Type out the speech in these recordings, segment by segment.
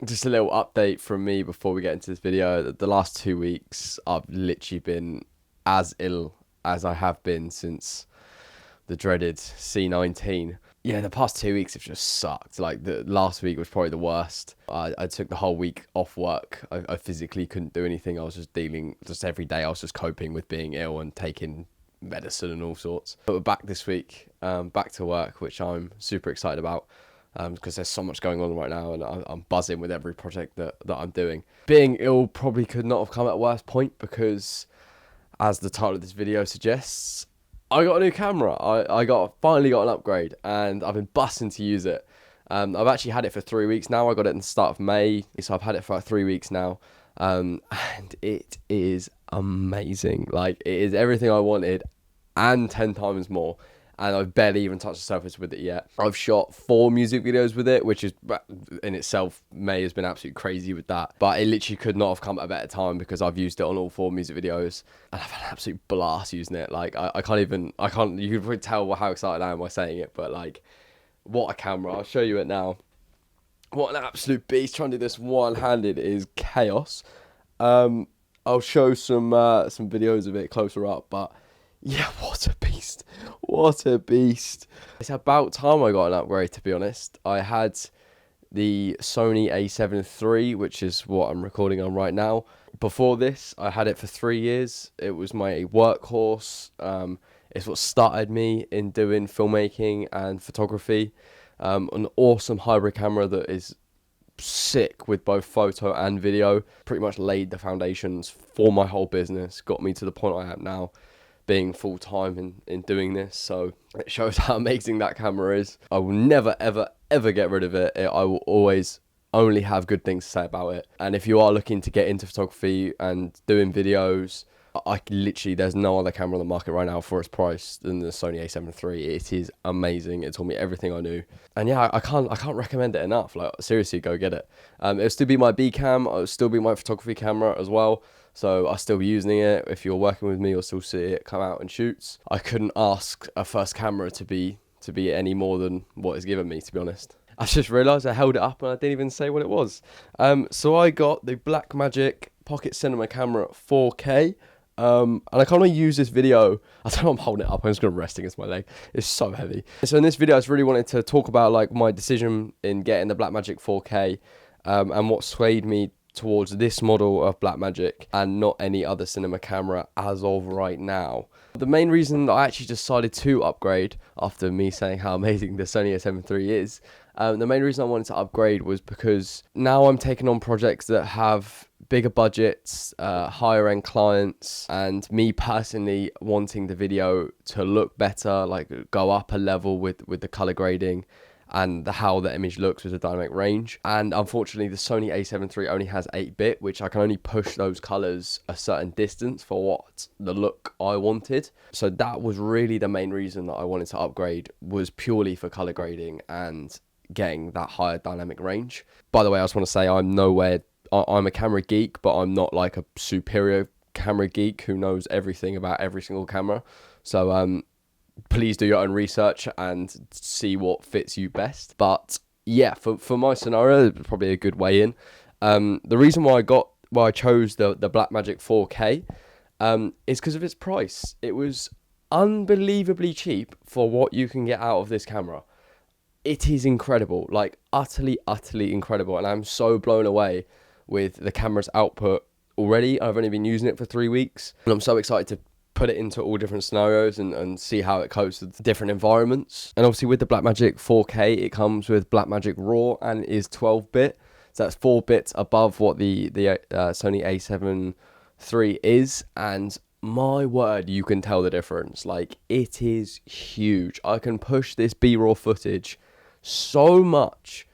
Just a little update from me before we get into this video. The last 2 weeks, I've literally been as ill as I have been since the dreaded C19. Yeah, the past 2 weeks have just sucked. Like, the last week was probably the worst. I took the whole week off work. I physically couldn't do anything. I was just every day I was just coping with being ill and taking medicine and all sorts. But we're back this week, back to work, which I'm super excited about. Because there's so much going on right now, and I'm buzzing with every project that I'm doing. Being ill probably could not have come at a worse point, because as the title of this video suggests, I got a new camera. I finally got an upgrade, and I've been busting to use it. I've actually had it for 3 weeks now. I got it in the start of May, so I've had it for like 3 weeks now. And it is amazing. Like, it is everything I wanted and 10 times more. And I've barely even touched the surface with it yet. I've shot 4 music videos with it, which is in itself, May has been absolutely crazy with that. But it literally could not have come at a better time, because I've used it on all 4 music videos, and I've had an absolute blast using it. Like, you can probably tell how excited I am by saying it, but like, what a camera. I'll show you it now. What an absolute beast. Trying to do this one-handed is chaos. I'll show some videos of it closer up, but yeah, what a beast. What a beast. It's about time I got an upgrade, to be honest. I had the Sony A7 III, which is what I'm recording on right now. Before this, I had it for 3 years. It was my workhorse. It's what started me in doing filmmaking and photography. An awesome hybrid camera that is sick with both photo and video. Pretty much laid the foundations for my whole business. Got me to the point I am now, being full-time in doing this. So it shows how amazing that camera is. I will never ever get rid of it. I will always only have good things to say about it. And if you are looking to get into photography and doing videos, there's no other camera on the market right now for its price than the Sony A7 III. It is amazing. It taught me everything I knew, and yeah, I can't recommend it enough. Like, seriously, go get it. It'll still be my B cam. It'll still be my photography camera as well. So I'll still be using it. If you're working with me, you'll still see it come out and shoots. I couldn't ask a first camera to be any more than what it's given me, to be honest. I just realised I held it up and I didn't even say what it was. So I got the Blackmagic Pocket Cinema Camera 4K. And I can't really use this video. I don't know, I'm holding it up. I'm just going to rest against my leg. It's so heavy. So in this video, I just really wanted to talk about like my decision in getting the Blackmagic 4K, and what swayed me towards this model of Blackmagic and not any other cinema camera as of right now. The main reason that I actually decided to upgrade, after me saying how amazing the Sony A7 III is, the main reason I wanted to upgrade was because now I'm taking on projects that have bigger budgets, higher end clients, and me personally wanting the video to look better, like go up a level with the color grading and how the image looks with the dynamic range. And unfortunately, the Sony A7 III only has 8-bit, which I can only push those colors a certain distance for what the look I wanted. So that was really the main reason that I wanted to upgrade, was purely for color grading and getting that higher dynamic range. By the way, I just want to say I'm a camera geek, but I'm not like a superior camera geek who knows everything about every single camera. So please do your own research and see what fits you best. But yeah, for my scenario, it's probably a good way in. The reason why I chose the Blackmagic 4K is because of its price. It was unbelievably cheap for what you can get out of this camera. It is incredible, like utterly incredible, and I'm so blown away with the camera's output already. I've only been using it for 3 weeks, and I'm so excited to put it into all different scenarios and see how it copes with different environments. And obviously with the Blackmagic 4K, it comes with Blackmagic RAW and is 12-bit. So that's 4 bits above what the Sony A7 III is. And my word, you can tell the difference. Like, it is huge. I can push this B-raw footage so much,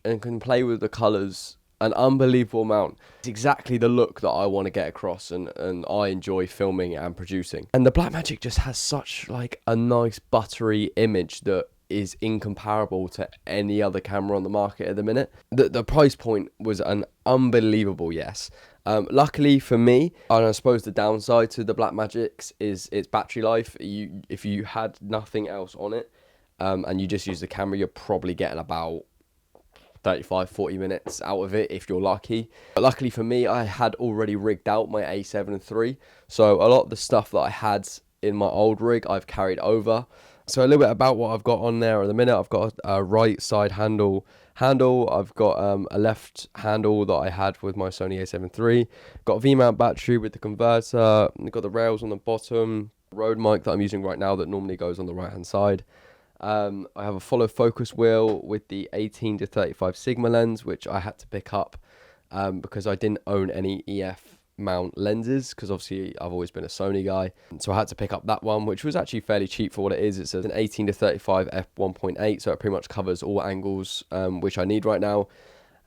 and can play with the colors an unbelievable amount. It's exactly the look that I want to get across, and I enjoy filming and producing. And the Blackmagic just has such like a nice buttery image that is incomparable to any other camera on the market at the minute. The price point was an unbelievable yes. Luckily for me, and I suppose the downside to the Blackmagics is its battery life. If you had nothing else on it, and you just use the camera, you're probably getting about 35-40 minutes out of it if you're lucky. But luckily for me, I had already rigged out my A7 III, so a lot of the stuff that I had in my old rig I've carried over. So a little bit about what I've got on there at the minute. I've got a right side handle. I've got a left handle that I had with my Sony A7 III. Got a V-mount battery with the converter. I've got the rails on the bottom. Road mic that I'm using right now that normally goes on the right hand side. I have a follow focus wheel with the 18-35 Sigma lens, which I had to pick up because I didn't own any EF mount lenses, because obviously I've always been a Sony guy, so I had to pick up that one, which was actually fairly cheap for what it is. It's an 18-35 f1.8, so it pretty much covers all angles which I need right now.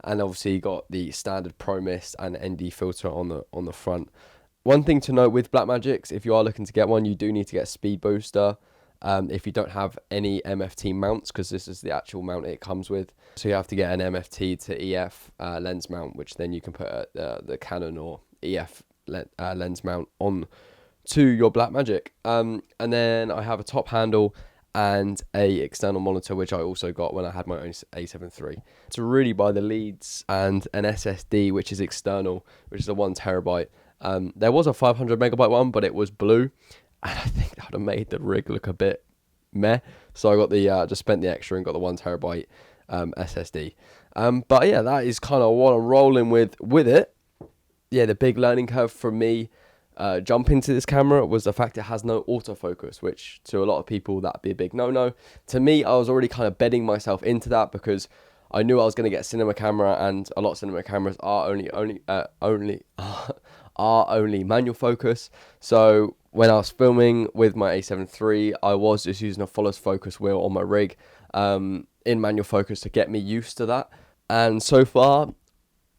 And obviously you got the standard Pro Mist and ND filter on the front. One thing to note with Blackmagics, if you are looking to get one, you do need to get a speed booster if you don't have any MFT mounts, because this is the actual mount it comes with. So you have to get an MFT to EF lens mount, which then you can put the Canon or EF lens mount on to your Blackmagic. And then I have a top handle and a external monitor, which I also got when I had my own A7 III. To really buy the leads and an SSD, which is external, which is a 1 terabyte. There was a 500 megabyte one, but it was blue, and I think that would have made the rig look a bit meh. So I got the just spent the extra and got the 1 terabyte SSD. But yeah, that is kind of what I'm rolling with it. Yeah, the big learning curve for me jumping to this camera was the fact it has no autofocus, which to a lot of people that'd be a big no. To me, I was already kind of bedding myself into that because I knew I was going to get a cinema camera, and a lot of cinema cameras are only manual focus. So when I was filming with my A7 III, I was just using a follows focus wheel on my rig in manual focus to get me used to that. And so far,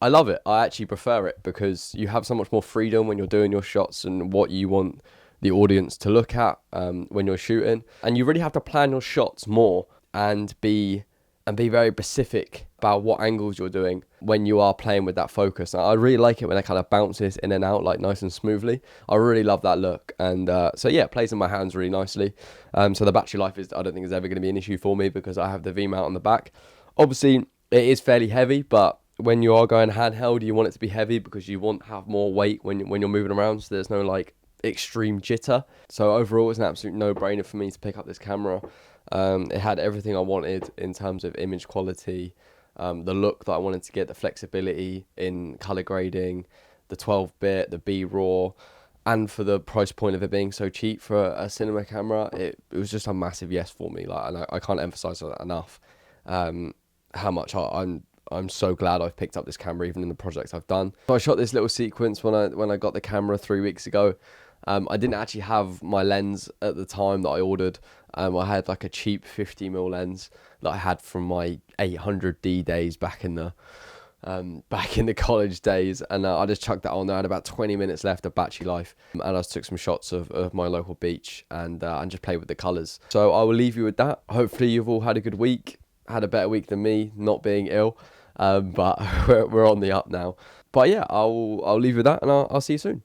I love it. I actually prefer it because you have so much more freedom when you're doing your shots and what you want the audience to look at when you're shooting. And you really have to plan your shots more and be very specific about what angles you're doing when you are playing with that focus. I really like it when it kind of bounces in and out like nice and smoothly. I really love that look. And so yeah, it plays in my hands really nicely. So the battery life I don't think is ever going to be an issue for me because I have the V-mount on the back. Obviously, it is fairly heavy, but when you are going handheld, you want it to be heavy because you want to have more weight when you're moving around, so there's no like extreme jitter. So overall, it's an absolute no-brainer for me to pick up this camera. It had everything I wanted in terms of image quality, the look that I wanted to get, the flexibility in color grading, the 12-bit, the B-RAW, and for the price point of it being so cheap for a cinema camera, it was just a massive yes for me. Like, and I can't emphasize that enough. How much I'm so glad I've picked up this camera even in the projects I've done. So I shot this little sequence when I got the camera 3 weeks ago. I didn't actually have my lens at the time that I ordered. I had like a cheap 50mm lens that I had from my 800D days back in the college days, and I just chucked that on there. I had about 20 minutes left of battery life, and I just took some shots of my local beach and just played with the colours. So I will leave you with that. Hopefully you've all had a good week, had a better week than me, not being ill, but we're on the up now. But yeah, I'll leave you with that, and I'll see you soon.